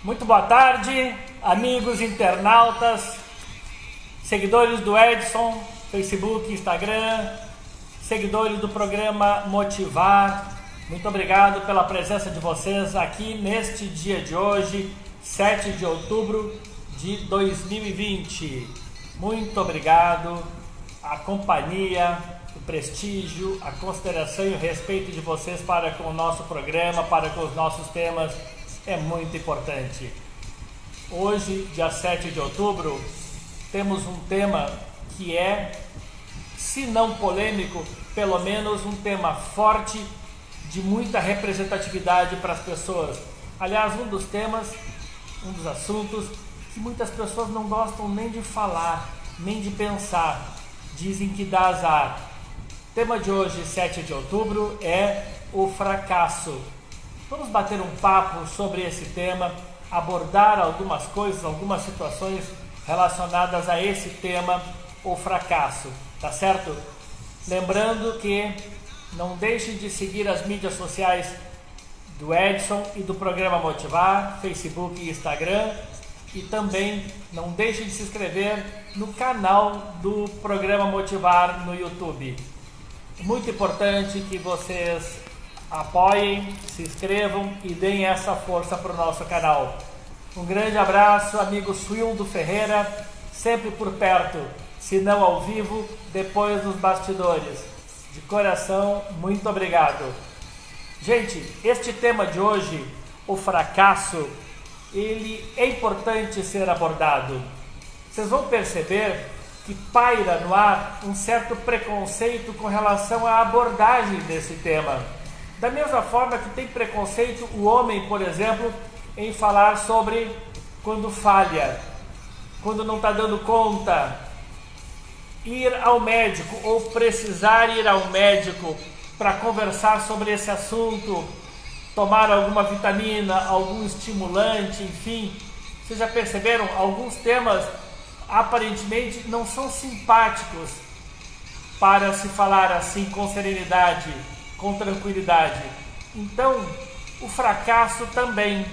Muito boa tarde, amigos internautas, seguidores do Edson, Facebook, Instagram, seguidores do programa Motivar. Muito obrigado pela presença de vocês aqui neste dia de hoje, 7 de outubro de 2020. Muito obrigado, a companhia, o prestígio, a consideração e o respeito de vocês para com o nosso programa, para com os nossos temas é muito importante. Hoje, dia 7 de outubro, temos um tema que é, se não polêmico, pelo menos um tema forte, de muita representatividade para as pessoas. Aliás, um dos temas, um dos assuntos que muitas pessoas não gostam nem de falar, nem de pensar, dizem que dá azar. O tema de hoje, 7 de outubro, é o fracasso. Vamos bater um papo sobre esse tema, abordar algumas coisas, algumas situações relacionadas a esse tema, o fracasso, tá certo? Lembrando que não deixem de seguir as mídias sociais do Edson e do programa Motivar, Facebook e Instagram, e também não deixem de se inscrever no canal do programa Motivar no YouTube. Muito importante que vocês apoiem, se inscrevam e deem essa força para o nosso canal. Um grande abraço, amigo Suildo Ferreira, sempre por perto, se não ao vivo, depois nos bastidores. De coração, muito obrigado. Gente, este tema de hoje, o fracasso, ele é importante ser abordado. Vocês vão perceber que paira no ar um certo preconceito com relação à abordagem desse tema. Da mesma forma que tem preconceito o homem, por exemplo, em falar sobre quando falha, quando não está dando conta, ir ao médico ou precisar ir ao médico para conversar sobre esse assunto, tomar alguma vitamina, algum estimulante, enfim. Vocês já perceberam? Alguns temas aparentemente não são simpáticos para se falar assim com serenidade, com tranquilidade. Então, o fracasso também.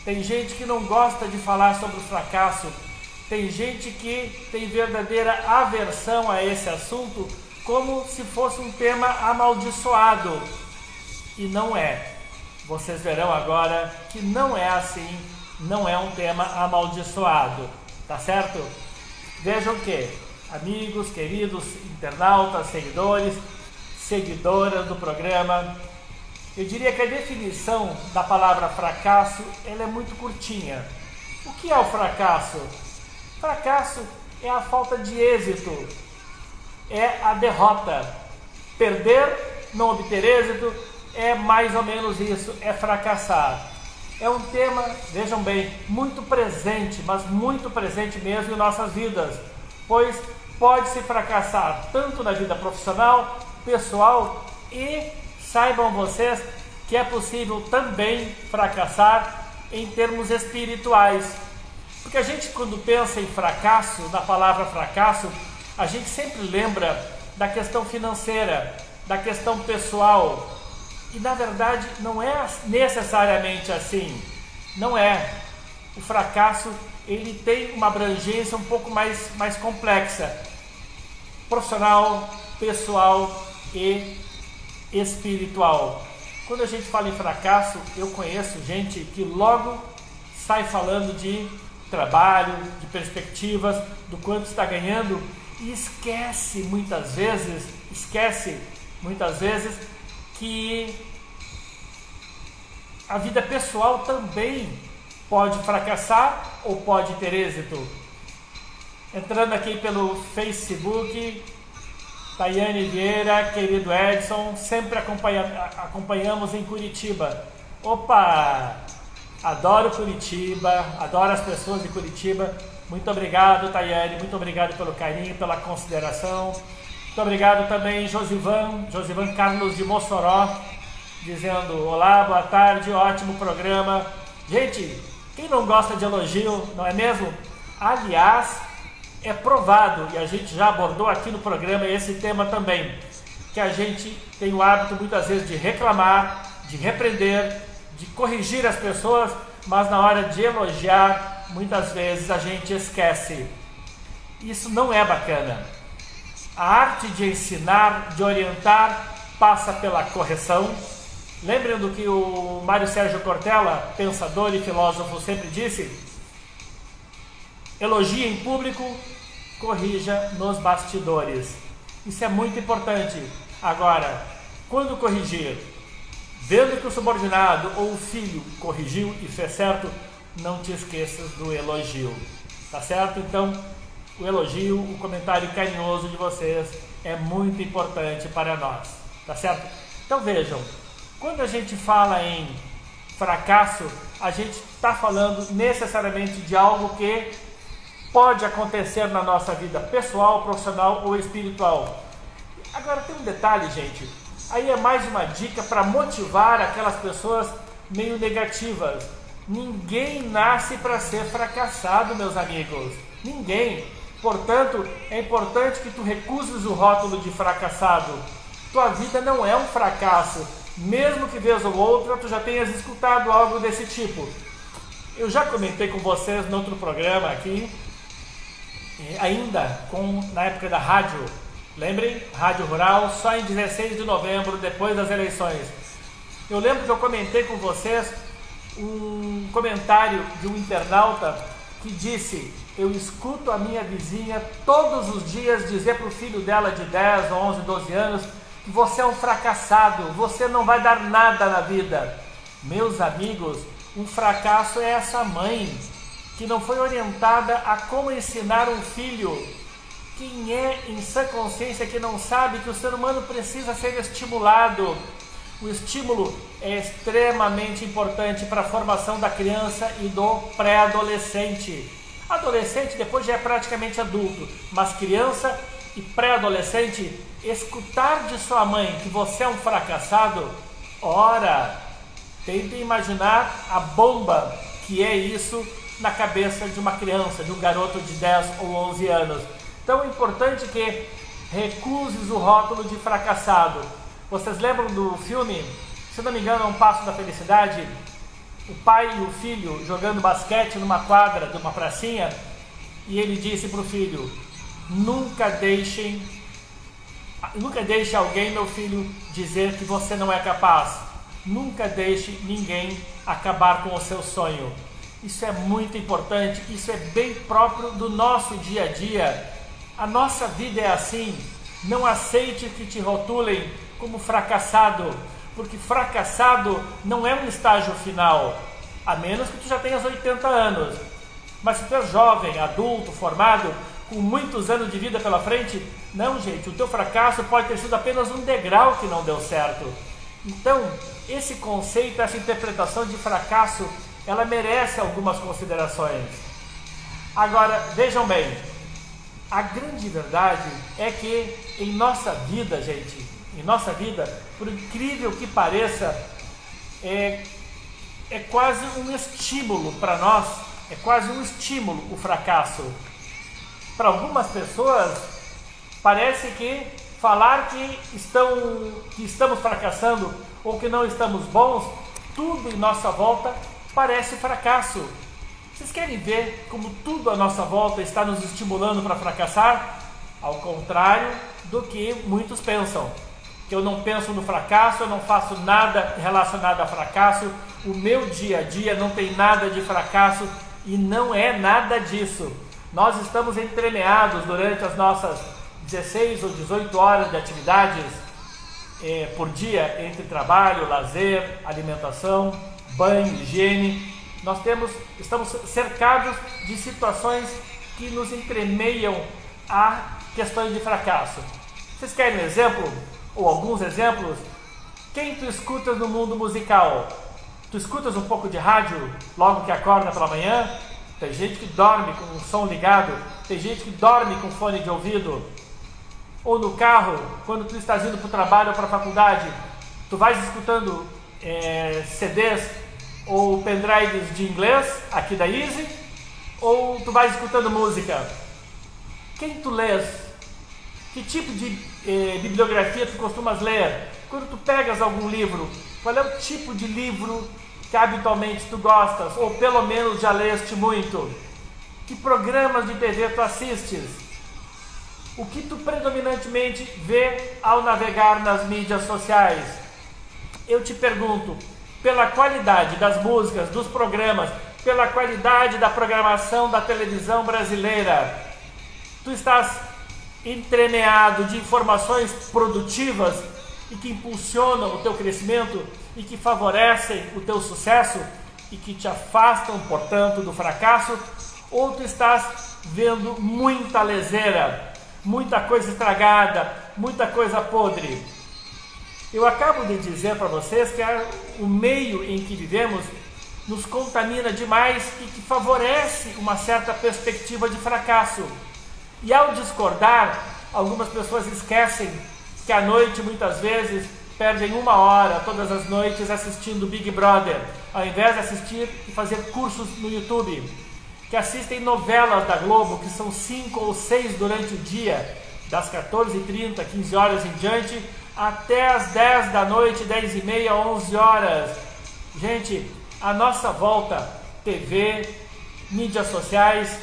Tem gente que não gosta de falar sobre o fracasso. Tem gente que tem verdadeira aversão a esse assunto, como se fosse um tema amaldiçoado. E não é. Vocês verão agora que não é assim, não é um tema amaldiçoado. Tá certo? Vejam que, amigos, queridos internautas, seguidores, seguidoras do programa, eu diria que a definição da palavra fracasso, ela é muito curtinha. O que é o fracasso? Fracasso é a falta de êxito, é a derrota. Perder, não obter êxito, é mais ou menos isso, é fracassar. É um tema, vejam bem, muito presente, mas muito presente mesmo em nossas vidas, pois pode-se fracassar tanto na vida profissional, pessoal, e saibam vocês que é possível também fracassar em termos espirituais. Porque a gente, quando pensa em fracasso, na palavra fracasso, a gente sempre lembra da questão financeira, da questão pessoal. E na verdade não é necessariamente assim. Não é. O fracasso, ele tem uma abrangência um pouco mais complexa. Profissional, pessoal e espiritual. Quando a gente fala em fracasso, eu conheço gente que logo sai falando de trabalho, de perspectivas, do quanto está ganhando e esquece muitas vezes que a vida pessoal também pode fracassar ou pode ter êxito. Entrando aqui pelo Facebook, Tayane Vieira, querido Edson, sempre acompanhamos em Curitiba. Opa! Adoro Curitiba, adoro as pessoas de Curitiba. Muito obrigado, Tayane, muito obrigado pelo carinho, pela consideração. Muito obrigado também, Josivan Carlos de Mossoró, dizendo: olá, boa tarde, ótimo programa. Gente, quem não gosta de elogio, não é mesmo? Aliás, é provado, e a gente já abordou aqui no programa esse tema também, que a gente tem o hábito muitas vezes de reclamar, de repreender, de corrigir as pessoas, mas na hora de elogiar, muitas vezes a gente esquece. Isso não é bacana. A arte de ensinar, de orientar, passa pela correção. Lembrem do que o Mário Sérgio Cortella, pensador e filósofo, sempre disse: elogie em público, corrija nos bastidores. Isso é muito importante. Agora, quando corrigir, vendo que o subordinado ou o filho corrigiu e fez certo, não te esqueças do elogio. Tá certo? Então, o elogio, o comentário carinhoso de vocês é muito importante para nós. Tá certo? Então vejam, quando a gente fala em fracasso, a gente está falando necessariamente de algo que pode acontecer na nossa vida pessoal, profissional ou espiritual. Agora tem um detalhe, gente. Aí é mais uma dica para motivar aquelas pessoas meio negativas. Ninguém nasce para ser fracassado, meus amigos. Ninguém. Portanto, é importante que tu recuses o rótulo de fracassado. Tua vida não é um fracasso. Mesmo que vez ou outra tu já tenhas escutado algo desse tipo. Eu já comentei com vocês no outro programa aqui, ainda na época da rádio. Lembrem? Rádio Rural, só em 16 de novembro, depois das eleições. Eu lembro que eu comentei com vocês um comentário de um internauta que disse: eu escuto a minha vizinha todos os dias dizer para o filho dela de 10, 11, 12 anos que você é um fracassado, você não vai dar nada na vida. Meus amigos, um fracasso é essa mãe que não foi orientada a como ensinar um filho. Quem é em sã consciência que não sabe que o ser humano precisa ser estimulado? O estímulo é extremamente importante para a formação da criança e do pré-adolescente. Adolescente depois já é praticamente adulto, mas criança e pré-adolescente, escutar de sua mãe que você é um fracassado, ora, tentem imaginar a bomba que é isso na cabeça de uma criança, de um garoto de 10 ou 11 anos. Então é importante que recuses o rótulo de fracassado. Vocês lembram do filme, se não me engano, Um Passo da Felicidade? O pai e o filho jogando basquete numa quadra de uma pracinha, e ele disse para o filho: nunca deixe alguém, meu filho, dizer que você não é capaz. Nunca deixe ninguém acabar com o seu sonho. Isso é muito importante, isso é bem próprio do nosso dia a dia. A nossa vida é assim. Não aceite que te rotulem como fracassado, porque fracassado não é um estágio final, a menos que tu já tenhas 80 anos. Mas se tu é jovem, adulto, formado, com muitos anos de vida pela frente, não, gente, o teu fracasso pode ter sido apenas um degrau que não deu certo. Então, esse conceito, essa interpretação de fracasso, ela merece algumas considerações. Agora, vejam bem, a grande verdade é que em nossa vida, gente, em nossa vida, por incrível que pareça, é quase um estímulo para nós, é quase um estímulo o fracasso. Para algumas pessoas, parece que falar que estamos fracassando ou que não estamos bons, tudo em nossa volta parece fracasso. Vocês querem ver como tudo à nossa volta está nos estimulando para fracassar? Ao contrário do que muitos pensam. Que eu não penso no fracasso, eu não faço nada relacionado a fracasso, o meu dia a dia não tem nada de fracasso, e não é nada disso. Nós estamos entremeados durante as nossas 16 ou 18 horas de atividades por dia, entre trabalho, lazer, alimentação, banho, higiene. Estamos cercados de situações que nos entremeiam a questões de fracasso. Vocês querem um exemplo? Ou alguns exemplos? Quem tu escutas no mundo musical? Tu escutas um pouco de rádio logo que acorda pela manhã? Tem gente que dorme com o som ligado, tem gente que dorme com fone de ouvido. Ou no carro, quando tu estás indo para o trabalho ou para a faculdade, tu vais escutando CDs ou pendrives de inglês, aqui da Easy, ou tu vais escutando música? Quem tu lês? Que tipo de bibliografia tu costumas ler? Quando tu pegas algum livro, qual é o tipo de livro que habitualmente tu gostas, ou pelo menos já leste muito? Que programas de TV tu assistes? O que tu predominantemente vê ao navegar nas mídias sociais? Eu te pergunto, pela qualidade das músicas, dos programas, pela qualidade da programação da televisão brasileira, tu estás entremeado de informações produtivas e que impulsionam o teu crescimento e que favorecem o teu sucesso e que te afastam, portanto, do fracasso? Ou tu estás vendo muita leseira, muita coisa estragada, muita coisa podre? Eu acabo de dizer para vocês que o meio em que vivemos nos contamina demais e que favorece uma certa perspectiva de fracasso. E ao discordar, algumas pessoas esquecem que à noite, muitas vezes, perdem 1 hora todas as noites assistindo Big Brother, ao invés de assistir e fazer cursos no YouTube, que assistem novelas da Globo, que são 5 ou 6 durante o dia, das 14h30, 15 horas em diante, até as 10 da noite, 10h30, 11 horas. Gente, à nossa volta, TV, mídias sociais,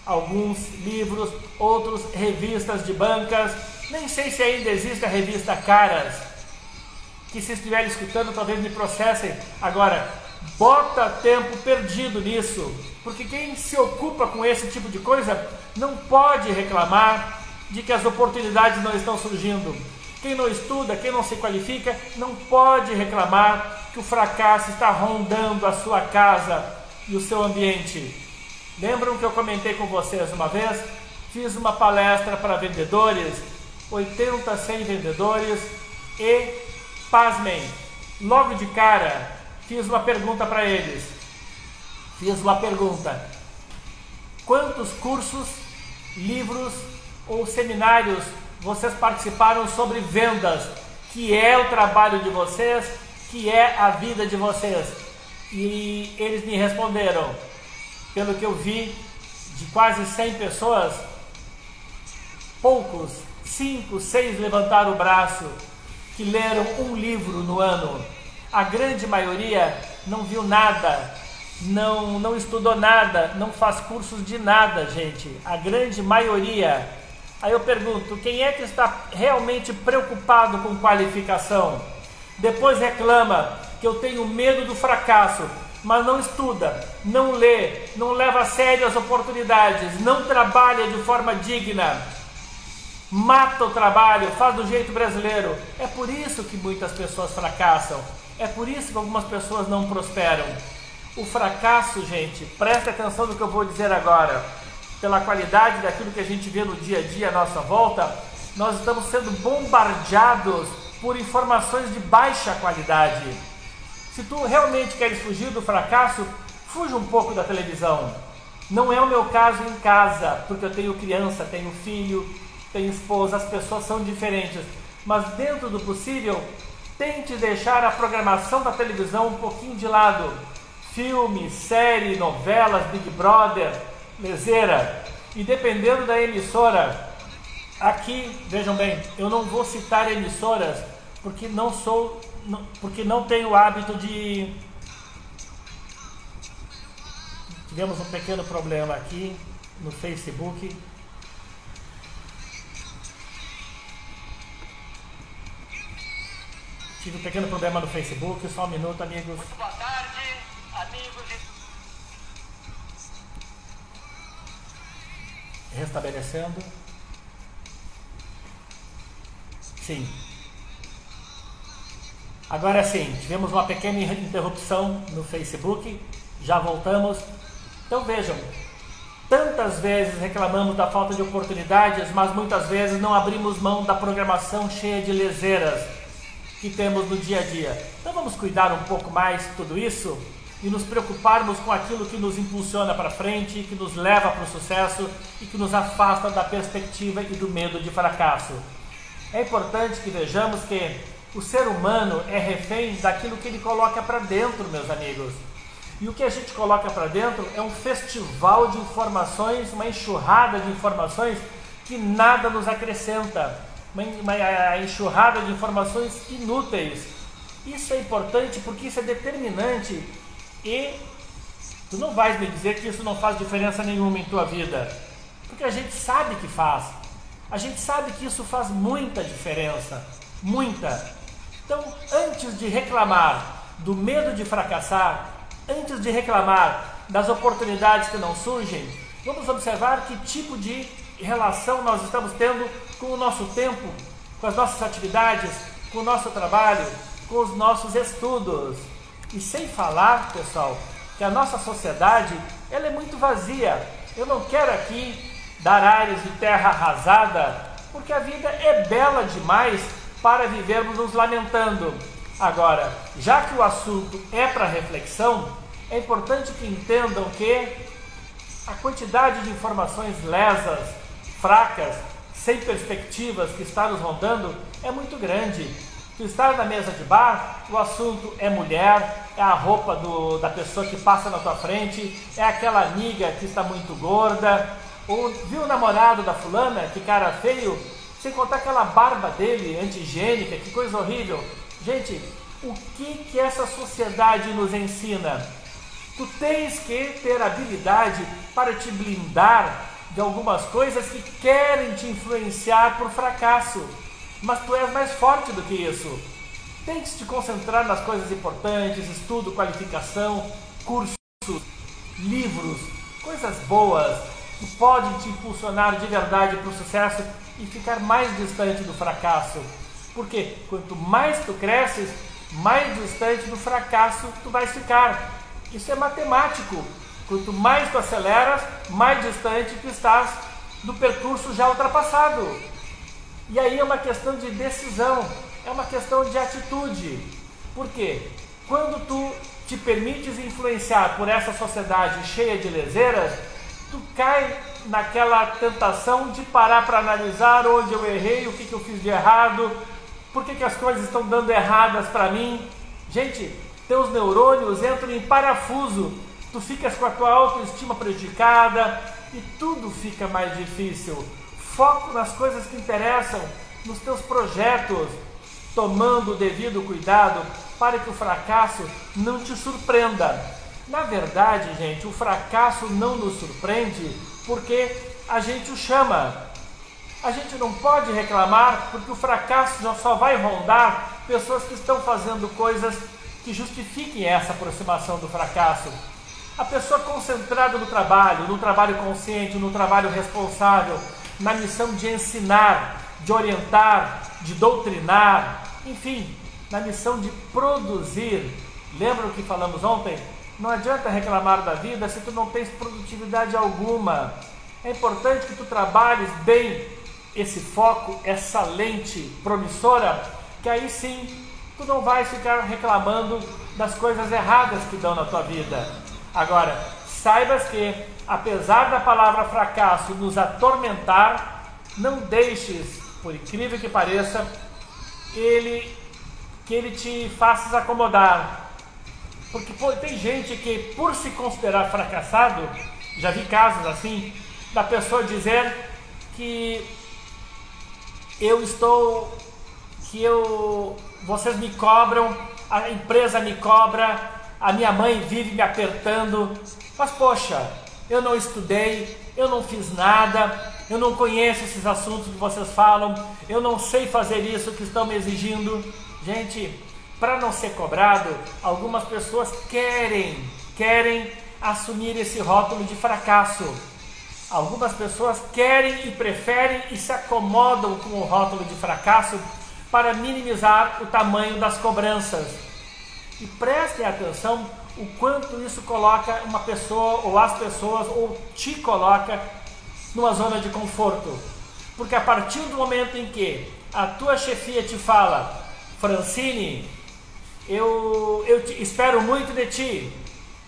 alguns livros, outros revistas de bancas, nem sei se ainda existe a revista Caras, que se estiver escutando talvez me processem. Agora, bota tempo perdido nisso, porque quem se ocupa com esse tipo de coisa não pode reclamar de que as oportunidades não estão surgindo. Quem não estuda, quem não se qualifica, não pode reclamar que o fracasso está rondando a sua casa e o seu ambiente. Lembram que eu comentei com vocês uma vez? Fiz uma palestra para vendedores, 80, 100 vendedores, e, pasmem, logo de cara, fiz uma pergunta para eles. Quantos cursos, livros ou seminários vocês participaram sobre vendas, que é o trabalho de vocês, que é a vida de vocês? E eles me responderam, pelo que eu vi, de quase 100 pessoas, poucos, 5, 6 levantaram o braço, que leram um livro no ano. A grande maioria não viu nada, não estudou nada, não faz cursos de nada, gente. A grande maioria. Aí eu pergunto, quem é que está realmente preocupado com qualificação? Depois reclama que eu tenho medo do fracasso, mas não estuda, não lê, não leva a sério as oportunidades, não trabalha de forma digna, mata o trabalho, faz do jeito brasileiro. É por isso que muitas pessoas fracassam, é por isso que algumas pessoas não prosperam. O fracasso, gente, presta atenção no que eu vou dizer agora. Pela qualidade daquilo que a gente vê no dia a dia à nossa volta, nós estamos sendo bombardeados por informações de baixa qualidade. Se tu realmente queres fugir do fracasso, fuja um pouco da televisão. Não é o meu caso em casa, porque eu tenho criança, tenho filho, tenho esposa, as pessoas são diferentes. Mas dentro do possível, tente deixar a programação da televisão um pouquinho de lado. Filme, série, novelas, Big Brother, leseira. E dependendo da emissora, aqui, vejam bem, eu não vou citar emissoras, porque não tenho o hábito de... Tivemos um pequeno problema aqui no Facebook. Tive um pequeno problema no Facebook, só um minuto, amigos. Muito boa tarde, amigos. Restabelecendo. Sim. Agora sim, tivemos uma pequena interrupção no Facebook, já voltamos. Então vejam, tantas vezes reclamamos da falta de oportunidades, mas muitas vezes não abrimos mão da programação cheia de leseiras que temos no dia a dia. Então vamos cuidar um pouco mais de tudo isso e nos preocuparmos com aquilo que nos impulsiona para frente, que nos leva para o sucesso e que nos afasta da perspectiva e do medo de fracasso. É importante que vejamos que o ser humano é refém daquilo que ele coloca para dentro, meus amigos. E o que a gente coloca para dentro é um festival de informações, uma enxurrada de informações que nada nos acrescenta. Uma enxurrada de informações inúteis. Isso é importante porque isso é determinante E tu não vais me dizer que isso não faz diferença nenhuma em tua vida, porque a gente sabe que faz. A gente sabe que isso faz muita diferença, muita. Então, antes de reclamar do medo de fracassar, antes de reclamar das oportunidades que não surgem, vamos observar que tipo de relação nós estamos tendo com o nosso tempo, com as nossas atividades, com o nosso trabalho, com os nossos estudos. E sem falar, pessoal, que a nossa sociedade ela é muito vazia. Eu não quero aqui dar ares de terra arrasada, porque a vida é bela demais para vivermos nos lamentando. Agora, já que o assunto é para reflexão, é importante que entendam que a quantidade de informações lesas, fracas, sem perspectivas que está nos rondando é muito grande. Tu estás na mesa de bar, o assunto é mulher, é a roupa da pessoa que passa na tua frente, é aquela amiga que está muito gorda, ou viu o namorado da fulana, que cara feio, sem contar aquela barba dele, anti-higiênica, que coisa horrível. Gente, o que essa sociedade nos ensina? Tu tens que ter habilidade para te blindar de algumas coisas que querem te influenciar por fracasso. Mas tu és mais forte do que isso. Tem que te concentrar nas coisas importantes, estudo, qualificação, cursos, livros, coisas boas que podem te impulsionar de verdade para o sucesso e ficar mais distante do fracasso. Porque quanto mais tu cresces, mais distante do fracasso tu vais ficar. Isso é matemático. Quanto mais tu aceleras, mais distante tu estás do percurso já ultrapassado. E aí é uma questão de decisão, é uma questão de atitude. Por quê? Quando tu te permites influenciar por essa sociedade cheia de leseiras, tu cai naquela tentação de parar para analisar onde eu errei, o que eu fiz de errado, por que as coisas estão dando erradas para mim. Gente, teus neurônios entram em parafuso, tu ficas com a tua autoestima prejudicada e tudo fica mais difícil. Foco nas coisas que interessam, nos teus projetos, tomando o devido cuidado para que o fracasso não te surpreenda. Na verdade, gente, o fracasso não nos surpreende porque a gente o chama. A gente não pode reclamar porque o fracasso já só vai rondar pessoas que estão fazendo coisas que justifiquem essa aproximação do fracasso. A pessoa concentrada no trabalho consciente, no trabalho responsável, na missão de ensinar, de orientar, de doutrinar, enfim, na missão de produzir. Lembra o que falamos ontem? Não adianta reclamar da vida se tu não tens produtividade alguma. É importante que tu trabalhes bem esse foco, essa lente promissora, que aí sim tu não vais ficar reclamando das coisas erradas que dão na tua vida. Agora, saibas que, apesar da palavra fracasso nos atormentar, não deixes, por incrível que pareça, que ele te faça acomodar. Porque tem gente que, por se considerar fracassado, já vi casos assim, da pessoa dizer que vocês me cobram, a empresa me cobra, a minha mãe vive me apertando, mas poxa, eu não estudei, eu não fiz nada, eu não conheço esses assuntos que vocês falam, eu não sei fazer isso que estão me exigindo. Gente, para não ser cobrado, algumas pessoas querem assumir esse rótulo de fracasso. Algumas pessoas querem e preferem e se acomodam com o rótulo de fracasso para minimizar o tamanho das cobranças. E prestem atenção o quanto isso coloca uma pessoa ou as pessoas ou te coloca numa zona de conforto. Porque a partir do momento em que a tua chefia te fala: Francine, eu espero muito de ti,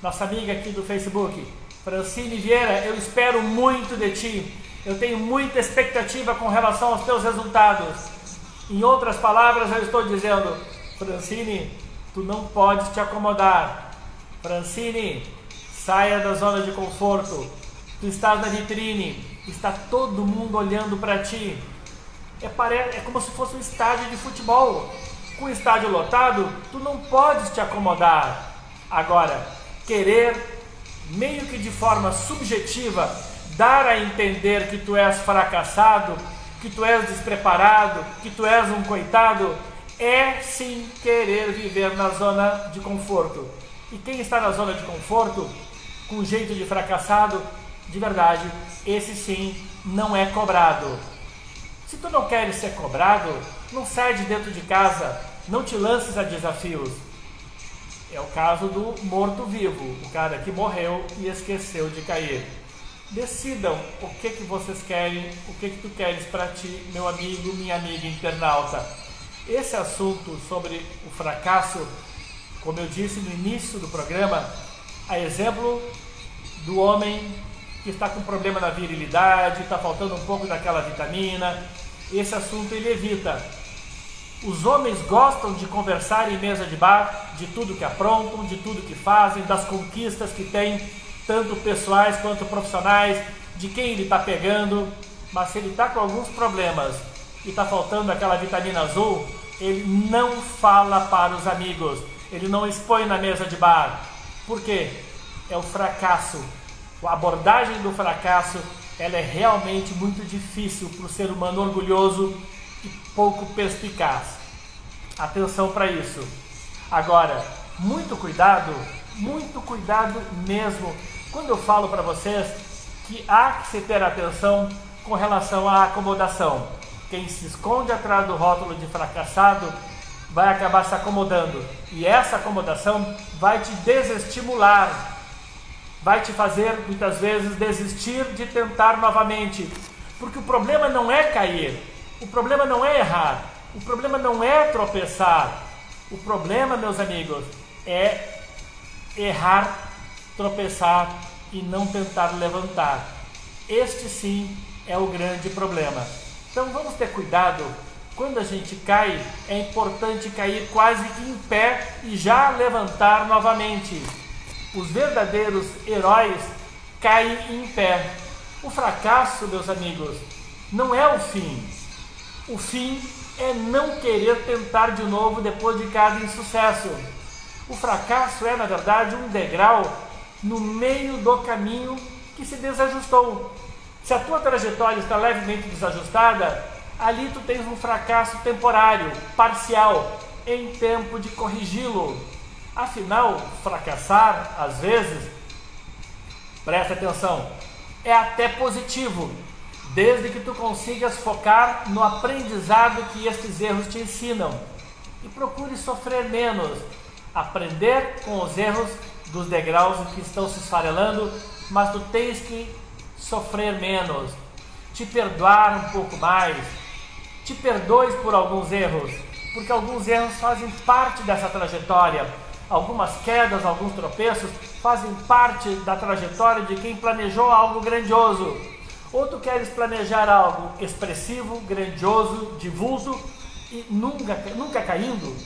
nossa amiga aqui do Facebook, Francine Vieira, eu espero muito de ti, eu tenho muita expectativa com relação aos teus resultados. Em outras palavras, eu estou dizendo: Francine, tu não podes te acomodar. Francine, saia da zona de conforto. Tu estás na vitrine, está todo mundo olhando para ti. É como se fosse um estádio de futebol. Com o estádio lotado, tu não podes te acomodar. Agora, querer, meio que de forma subjetiva, dar a entender que tu és fracassado, que tu és despreparado, que tu és um coitado, é sim querer viver na zona de conforto. E quem está na zona de conforto, com jeito de fracassado, de verdade, esse sim não é cobrado. Se tu não queres ser cobrado, não sai de dentro de casa, não te lances a desafios. É o caso do morto-vivo, o cara que morreu e esqueceu de cair. Decidam o que vocês querem, o que tu queres para ti, meu amigo, minha amiga internauta. Esse assunto sobre o fracasso, como eu disse no início do programa, a exemplo do homem que está com problema na virilidade, está faltando um pouco daquela vitamina, esse assunto ele evita. Os homens gostam de conversar em mesa de bar, de tudo que aprontam, de tudo que fazem, das conquistas que têm, tanto pessoais quanto profissionais, de quem ele está pegando, mas se ele está com alguns problemas e está faltando aquela vitamina azul, ele não fala para os amigos, ele não expõe na mesa de bar. Por quê? É o fracasso. A abordagem do fracasso, ela é realmente muito difícil para o ser humano orgulhoso e pouco perspicaz. Atenção para isso. Agora, muito cuidado mesmo, quando eu falo para vocês que há que se ter atenção com relação à acomodação. Quem se esconde atrás do rótulo de fracassado vai acabar se acomodando. E essa acomodação vai te desestimular, vai te fazer muitas vezes desistir de tentar novamente. Porque o problema não é cair, o problema não é errar, o problema não é tropeçar. O problema, meus amigos, é errar, tropeçar e não tentar levantar. Este sim é o grande problema. Então vamos ter cuidado. Quando a gente cai, é importante cair quase que em pé e já levantar novamente. Os verdadeiros heróis caem em pé. O fracasso, meus amigos, não é o fim. O fim é não querer tentar de novo depois de cada insucesso. O fracasso é, na verdade, um degrau no meio do caminho que se desajustou. Se a tua trajetória está levemente desajustada, ali tu tens um fracasso temporário, parcial, em tempo de corrigi-lo. Afinal, fracassar, às vezes, presta atenção, é até positivo, desde que tu consigas focar no aprendizado que estes erros te ensinam e procure sofrer menos, aprender com os erros dos degraus que estão se esfarelando, mas tu tens que sofrer menos, te perdoar um pouco mais, te perdoes por alguns erros, porque alguns erros fazem parte dessa trajetória, algumas quedas, alguns tropeços fazem parte da trajetória de quem planejou algo grandioso. Ou tu queres planejar algo expressivo, grandioso, de vulto e nunca caindo,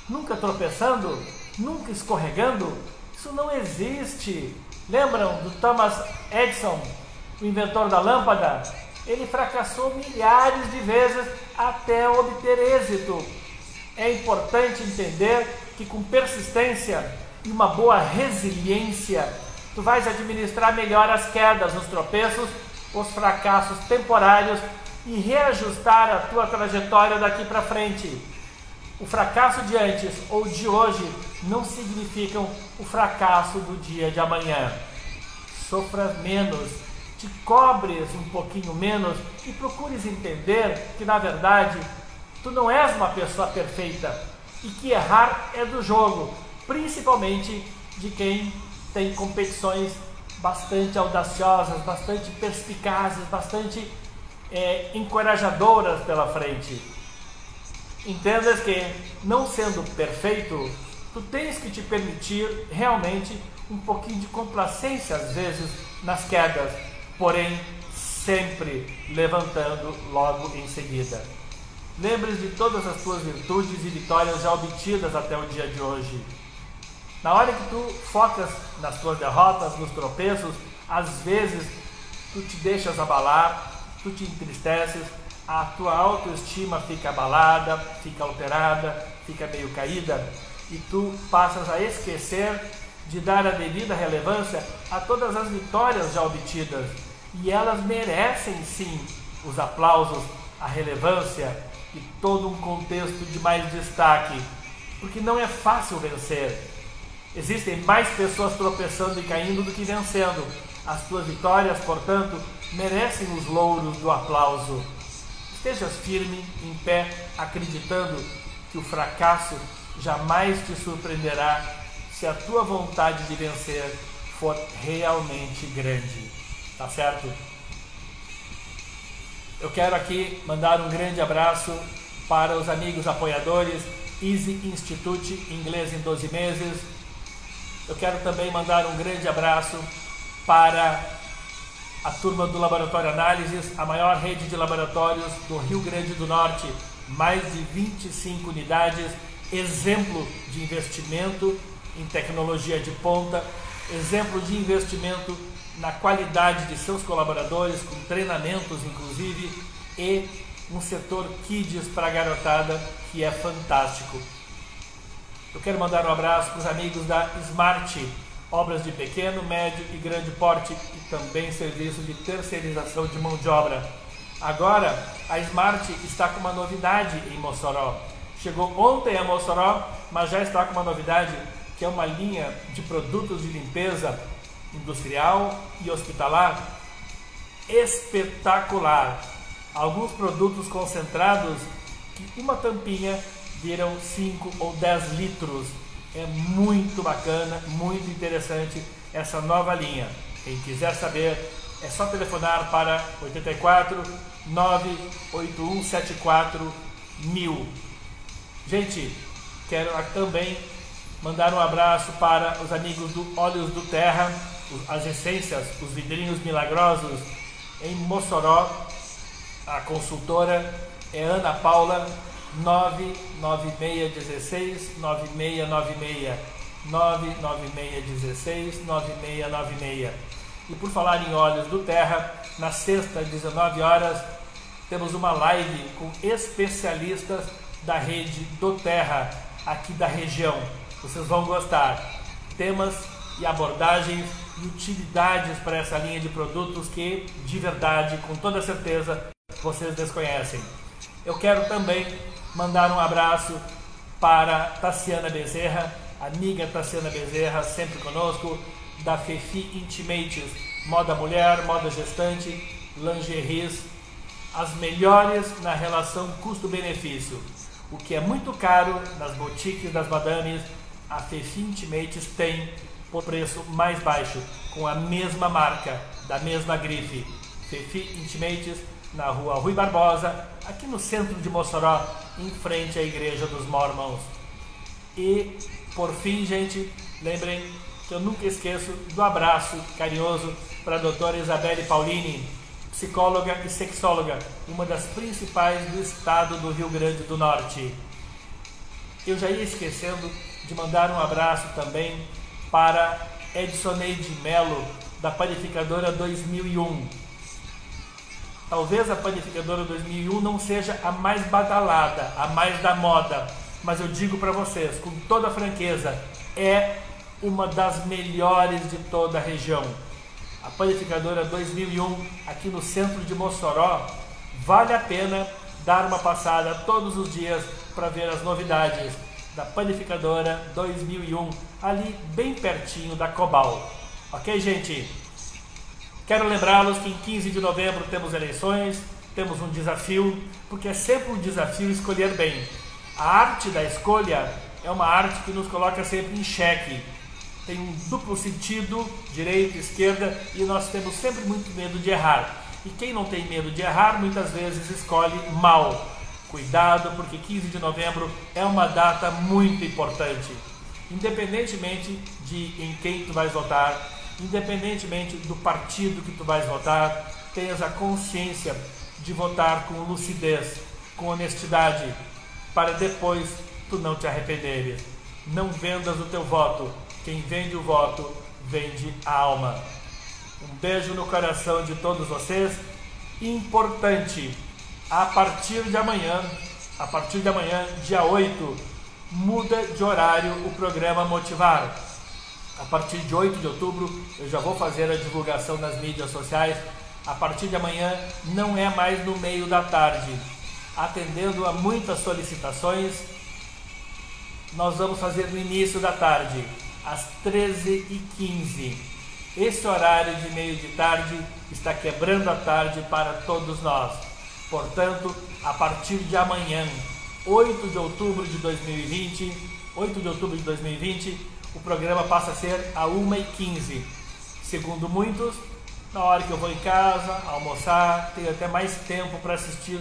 nunca tropeçando, nunca escorregando? Isso não existe. Lembram do Thomas Edison, o inventor da lâmpada? Ele fracassou milhares de vezes até obter êxito. É importante entender que com persistência e uma boa resiliência, tu vais administrar melhor as quedas, os tropeços, os fracassos temporários e reajustar a tua trajetória daqui para frente. O fracasso de antes ou de hoje não significam o fracasso do dia de amanhã. Sofra menos, te cobres um pouquinho menos e procures entender que, na verdade, tu não és uma pessoa perfeita e que errar é do jogo, principalmente de quem tem competições bastante audaciosas, bastante perspicazes, bastante encorajadoras pela frente. Entendas que, não sendo perfeito, tu tens que te permitir realmente um pouquinho de complacência às vezes nas quedas, porém sempre levantando logo em seguida. Lembre-se de todas as tuas virtudes e vitórias já obtidas até o dia de hoje. Na hora que tu focas nas tuas derrotas, nos tropeços, às vezes tu te deixas abalar, tu te entristeces, a tua autoestima fica abalada, fica alterada, fica meio caída e tu passas a esquecer de dar a devida relevância a todas as vitórias já obtidas. E elas merecem sim os aplausos, a relevância e todo um contexto de mais destaque, porque não é fácil vencer. Existem mais pessoas tropeçando e caindo do que vencendo. As tuas vitórias, portanto, merecem os louros do aplauso. Estejas firme, em pé, acreditando que o fracasso jamais te surpreenderá se a tua vontade de vencer for realmente grande. Tá certo? Eu quero aqui mandar um grande abraço para os amigos apoiadores Easy Institute Inglês em 12 meses. Eu quero também mandar um grande abraço para a turma do Laboratório Análises, a maior rede de laboratórios do Rio Grande do Norte, mais de 25 unidades, exemplo de investimento em tecnologia de ponta, exemplo de investimento na qualidade de seus colaboradores, com treinamentos inclusive, e um setor Kids para a garotada que é fantástico. Eu quero mandar um abraço para os amigos da Smart, obras de pequeno, médio e grande porte e também serviço de terceirização de mão de obra. Agora, a Smart está com uma novidade em Mossoró. Chegou ontem a Mossoró, mas já está com uma novidade, que é uma linha de produtos de limpeza industrial e hospitalar espetacular. Alguns produtos concentrados que uma tampinha viram 5 ou 10 litros. É muito bacana, muito interessante essa nova linha. Quem quiser saber, é só telefonar para 84 98174 1000. Gente, quero também mandar um abraço para os amigos do Óleos do Terra, as essências, os vidrinhos milagrosos em Mossoró. A consultora é Ana Paula, 99616 9696, 99616 9696. E por falar em Óleos do Terra, na sexta, às 19 horas, temos uma live com especialistas da rede do Terra, aqui da região. Vocês vão gostar. Temas e abordagens e utilidades para essa linha de produtos que, de verdade, com toda certeza, vocês desconhecem. Eu quero também mandar um abraço para Tassiana Bezerra, amiga Tassiana Bezerra, sempre conosco, da Fefi Intimates, moda mulher, moda gestante, lingeries, as melhores na relação custo-benefício. O que é muito caro nas boutiques das madames, a Fefi Intimates tem por preço mais baixo, com a mesma marca, da mesma grife. Fefi Intimates, na rua Rui Barbosa, aqui no centro de Mossoró, em frente à Igreja dos Mormons. E, por fim, gente, lembrem que eu nunca esqueço do abraço carinhoso para a doutora Isabelle Paulini, psicóloga e sexóloga, uma das principais do estado do Rio Grande do Norte. Eu já ia esquecendo de mandar um abraço também para Edsoneide Melo, da Panificadora 2001. Talvez a Panificadora 2001 não seja a mais badalada, a mais da moda, mas eu digo para vocês, com toda franqueza, é uma das melhores de toda a região. A Panificadora 2001, aqui no centro de Mossoró, vale a pena dar uma passada todos os dias para ver as novidades da Panificadora 2001, ali bem pertinho da Cobal. Ok, gente? Quero lembrá-los que em 15 de novembro temos eleições, temos um desafio, porque é sempre um desafio escolher bem. A arte da escolha é uma arte que nos coloca sempre em xeque. Tem um duplo sentido, direita, esquerda, e nós temos sempre muito medo de errar. E quem não tem medo de errar, muitas vezes escolhe mal. Cuidado, porque 15 de novembro é uma data muito importante. Independentemente de em quem tu vais votar, independentemente do partido que tu vais votar, tenhas a consciência de votar com lucidez, com honestidade, para depois tu não te arrependeres. Não vendas o teu voto. Quem vende o voto, vende a alma. Um beijo no coração de todos vocês. Importante, a partir de amanhã, dia 8, muda de horário o programa Motivar. A partir de 8 de outubro, eu já vou fazer a divulgação nas mídias sociais. A partir de amanhã, não é mais no meio da tarde. Atendendo a muitas solicitações, nós vamos fazer no início da tarde, às 13h15. Esse horário de meio de tarde está quebrando a tarde para todos nós. Portanto, a partir de amanhã, 8 de outubro de 2020, o programa passa a ser a 1h15. Segundo muitos, na hora que eu vou em casa, almoçar, tenho até mais tempo para assistir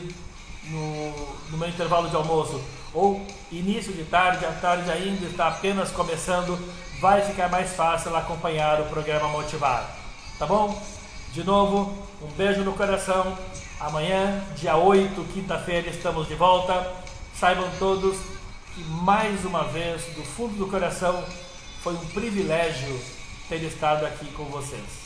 no meu intervalo de almoço. Ou início de tarde, a tarde ainda está apenas começando, vai ficar mais fácil acompanhar o programa Motivar. Tá bom? De novo, um beijo no coração. Amanhã, dia 8, quinta-feira, estamos de volta. Saibam todos que mais uma vez, do fundo do coração, foi um privilégio ter estado aqui com vocês.